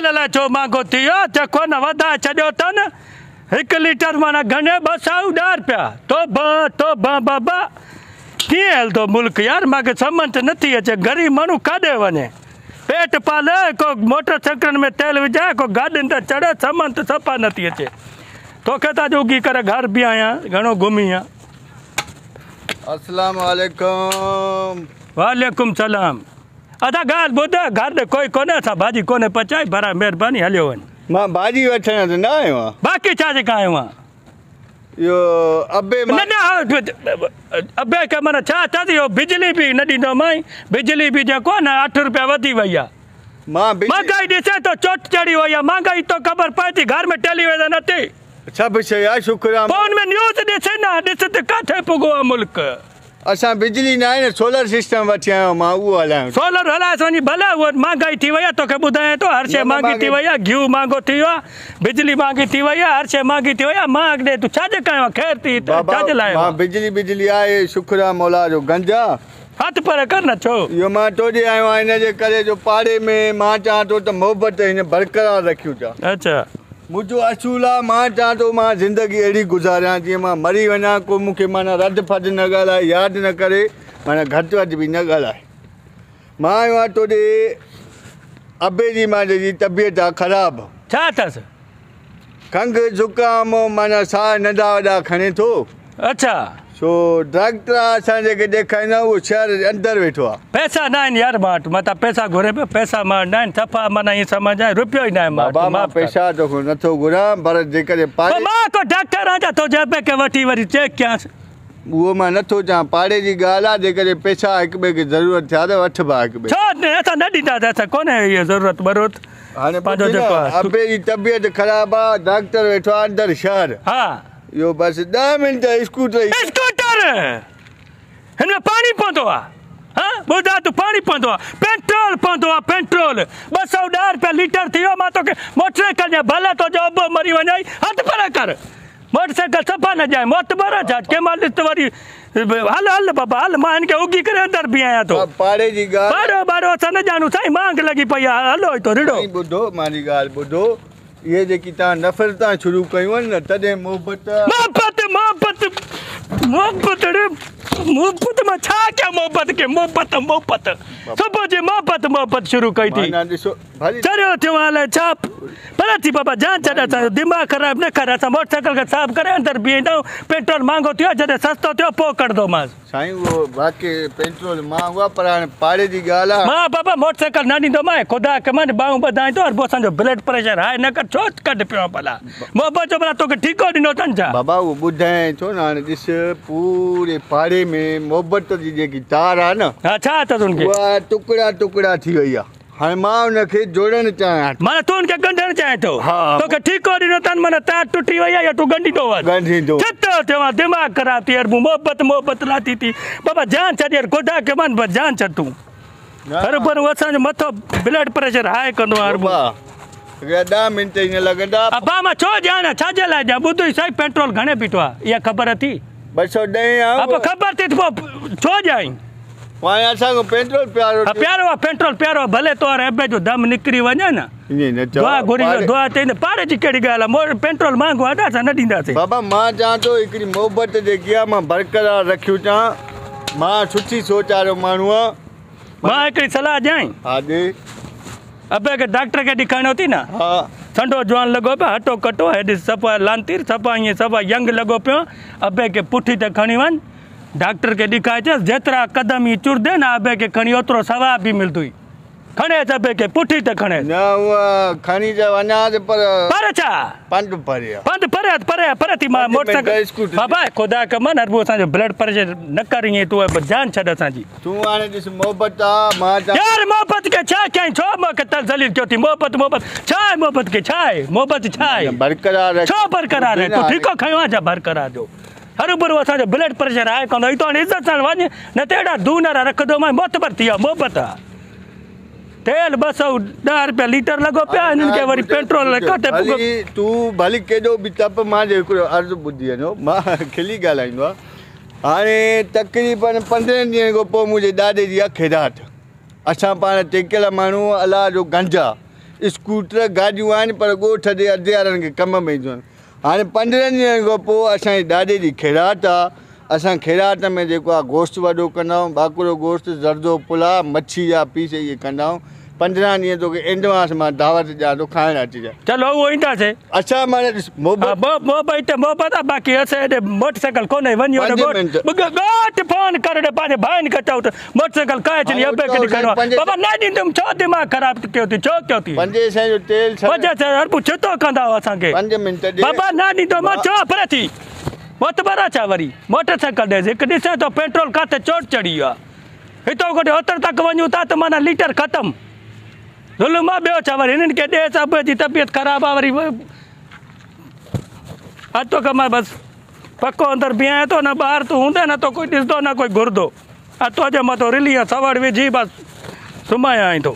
तेल लाइ छो महांगो थी वियो चखो न वधाए छॾियो अथनि 1 लीटर माना घणे 210 रुपया तो बाबा कीअं हलंदो मुल्क यार मूंखे सम्झ नथी अचे ग़रीब माण्हू काॾे वञे पेट पाले को मोटरसाइकिल में तेल विझाए को गाॾियुनि ते चढ़े सम्झ सफ़ा नथी अचे तोखे त उगी करे घर बि आहियां घणो घुमी आहियां अस्सलाम वालेकुम वालेकुम सलाम अदा ॻाल्हि ॿुध घर कोई कोन्हे असां भाॼी कोन्हे पचाई भरा महिरबानी हलियो वञ मां भाॼी वठण त न आयो आहियां बाक़ी छा जेका आयो आहियां इहो अबे अबे खे माना छा थी इहो बिजली बि न ॾींदो मां बिजली बि जेको न 8 रुपया वधी वई आहे महांगाई ॾिसे तो चोट चढ़ी वई आहे महांगाई तो ख़बर पए थी घर में टेलीविज़न अथई सभु शइ आहे शुक्र आहे फोन में न्यूज़ ॾिसे न ॾिस त किथे पुॻो आहे मुल्क असां बिजली न आहे न सोलर सिस्टम वठी आयो आहियां मां उहो हलायां सोलर हलाए वञी भले उहो महांगाई थी वई आहे तोखे ॿुधायां थो हर शइ महांगी थी वई आहे गिहु महांगो थी वियो आहे बिजली महांगी थी वई आहे हर शइ महांगी थी वई आहे मां अॻिते तूं छाजे कयो ख़ैर थी छाजे लाइ बिजली आहे शुक्र आहे मौला जो गंजा हथ पर कर न छो इहो मां तोॾे आयो आहियां हिन जे करे जो पाड़े में मां चाहियां थो त मोहबत हिन बरक़रार रखियूं था अच्छा मुंहिंजो असूल आहे मां चाहियां थो मां ज़िंदगी अहिड़ी गुज़ारियां जीअं मां मरी वञा को मूंखे माना रद फद न ॻाल्हाए यादि न करे माना घटि वधि बि न ॻाल्हाए मां आयो आहियां तोॾे अबे जी मुंहिंजी जी तबियत आहे ख़राबु छा अथसि खंघि ज़ुकाम माना साह नंढा वॾा खणे थो अच्छा सो डॉक्टर असांजे खे ॾेखारींदा उहो शहर जे अंदरि वेठो आहे पैसा न आहिनि यार मां वटि मां त पैसा घुरे पियो पैसा मां न आहिनि सफ़ा माना ईअं सम्झ आहे रुपियो ई न आहे बाबा मां पैसा तोखे नथो घुरां पर जेकॾहिं पाड़े मां को डॉक्टर आहियां तो जबे के वठी वरी चेक कयांसि उहो मां नथो चवां पाड़े जी ॻाल्हि आहे जेकॾहिं पैसा हिक ॿिए खे ज़रूरत थिया त वठिबा हिक ॿिए छो न असां न ॾींदासीं असां कोन्हे इहा ज़रूरत ज़रूरत हाणे पंहिंजो जेको आहे अबे जी तबियत ख़राबु आहे डॉक्टर वेठो आहे अंदरि शहर हा इहो बसि 10 मिंट स्कूटर हिन में पाणी पवंदो आहे हा ॿुधा तूं पाणी पवंदो आहे पेट्रोल पवंदो आहे पेट्रोल 210 रुपया लीटर थी वियो मां तोखे मोटरसाइकिल ॾियां भले तो जो उबो मरी वञाई हथ पर कर मोटरसाइकिल सफ़ा न ॼाए मोत बर छा कंहिं महिल ॾिस वरी हल हल बाबा हल मां हिनखे उगी करे अंदरि बीह आहियां थो पाड़े जी ॻाल्हि बारो असां न ॼाणूं साईं मांग लॻी पई आहे हलो थो रिड़ो ॿुधो मुंहिंजी ॻाल्हि ॿुधो इहे जेकी तव्हां नफ़रतां शुरू कयूं आहिनि न तॾहिं मोहबत मां छा कयां मोहबत सुबुह जी मोहबत शुरू कई थी चरियो थियो हाणे छा भले थी बाबा जान छॾ असांजो दिमाग़ ख़राबु न कर असां मोटरसाइकिल खे साफ़ करे अंदरि बीहंदा आहियूं पेट्रोल महांगो थियो जॾहिं सस्तो थियो पोइ कढंदोमांसि साईं उहो वाक़ई पेट्रोल महांगो आहे पर हाणे पाड़े जी ॻाल्हि आहे मां बाबा मोटरसाइकिल न ॾींदोमांइ ख़ुदा खे मां ॿाहूं ॿधाईंदो और पोइ असांजो ब्लड प्रेशर हाई न कर छो कढ पियो भला मोहबत जो भला तोखे ठीको ॾिनो अथनि छा बाबा उहो ॿुधाए थो न हाणे ॾिस पूरे पाड़े में मोहबत जी जेकी तार आहे न हा छा अथसि हुनखे उहा टुकड़ा थी वई आहे हाणे मां हुनखे जोड़णु चाहियां माना तूं हुनखे ॻंढणु चाहे थो तोखे ठीको ॾिनो अथनि माना तार टुटी वई आहे या तूं ॻंढींदो ॻंढींदो केतिरो थियो आहे दिमाग़ ख़राबु थी यार मोहबत लाथी थी बाबा जान छॾ यार ख़ुदा खे मन बसि जान छॾ तूं बराबरि असांजो मथो ब्लड प्रेशर हाई कंदो आहे 10 मिंट ईअं लॻंदा अबा मां छो ॼाणा छाजे लाइ ॼाण ॿुधो ई साईं पेट्रोल घणे बीठो आहे इहा ख़बर थी 210 ख़बर थी पोइ छो ॼाई असांजो पेट्रोल प्यारो आहे पेट्रोल प्यारो आहे भले तो अबे जो दम निकिरी वञे न दुआ घुरी दुआ चई न पाड़े जी कहिड़ी ॻाल्हि आहे पेट्रोल महांगो आहे असां न ॾींदासीं बाबा मां चवां थो हिकिड़ी मोहबत जेकी आहे मां बरक़रार रखियूं चाहियां मां सुठी सोच वारो माण्हू आहियां मां हिकिड़ी सलाह ॾियां हा ॾे अबे खे डॉक्टर खे ॾेखारिणो थी न हा संडो जवान लॻो पियो हटो कटो हेॾे सफ़ा लांतीर सफ़ा ईअं सफ़ा यंग लॻो पियो अबे खे पुठी त खणी वञ डॉक्टर खे ॾेखारिजसि जेतिरा क़दम ई चुरदे न अबे खे खणी ओतिरो सवाब बि मिलंदो खणे अबे खे पुठी त खणे न उहा खणी त वञा पर छा पंधु परे थी मां मोटरसाइकिल बाबा ख़ुदा खे मन अरबो असांजो ब्लड प्रेशर न कर ईअं तूं जान छॾ असांजी तूं हाणे ॾिस मोहबत आहे मां यार मोहबत खे छा कयईं छो मूंखे तज़लील कयो थी मोहबत छा आहे मोहबत खे छा आहे मोहबत छा आहे बरक़रार छो बरक़रार आहे तूं ठीको खयो आहे छा बरक़रार जो हर भरू असांजो ब्लड प्रेशर हाई कंदो ई तो हाणे इज़त सां वञ न त अहिड़ा दूनरा रखंदो मां मोतबर थी वियो मोहबत आहे तेल 210 रुपया लीटर लॻो पिया हिननि खे वरी पेट्रोल तूं भली केॾो बि तप मां जो हिकिड़ो अर्ज़ु ॿुधी वञो मां खिली ॻाल्हाईंदो आहे हाणे तक़रीबन 15 ॾींहं खां पोइ मुंहिंजे ॾाॾे जी अखि हेठां असां पाण टेकियल माण्हू अलाह जो गंजा स्कूटर गाॾियूं आहिनि पर ॻोठ जे अधेवारनि खे कम में ईंदियूं आहिनि। हाणे 15 ॾींहंनि खां पोइ असांजी ॾाॾे जी खैरात आहे। असां खैरात में जेको आहे गोश्त वॾो कंदा आहियूं, बाकुरो गोश्त, ज़रदो पुलाउ, मच्छी जा पीस इहे कंदा आहियूं। 15 ॾींहं तोखे एडवांस मां दावत ॾियां थो, खाइण अचिजांइ। चलो उहो ईंदासीं। अच्छा माने मोहबत आहे, बाक़ी असां हेॾे मोटरसाइकिल कोन्हे वञी ॻोठ फोन करे पंहिंजे भाइनि खे चओ त मोटरसाइकिल काए छॾी बाबा न ॾींदुमि। छो दिमाग़ ख़राबु कयो थी, छो कयो थी? 500 जो तेल 500 हर छितो कंदा असांखे। 5 मिंट बाबा न ॾींदो, मां चवां पर थी मोतबर आहे छा? वरी मोटरसाइकिल ॾेसि, हिकु ॾिसां थो पेट्रोल किथे चोट चढ़ी आहे। हितां खां होतर तक वञूं था त माना लीटर ख़तमु। ज़ुल्म आहे ॿियो छा? वरी हिननि खे ॾे सभु जी तबियत ख़राबु आहे। वरी हथो कमाए बसि पको अंदरि बीहाए थो, न ॿाहिरि तूं हूंदे न तो कोई ॾिसंदो न कोई घुरंदो। हथो जे मथां रिली सवड़ विझी बसि सुम्हाए आई थो।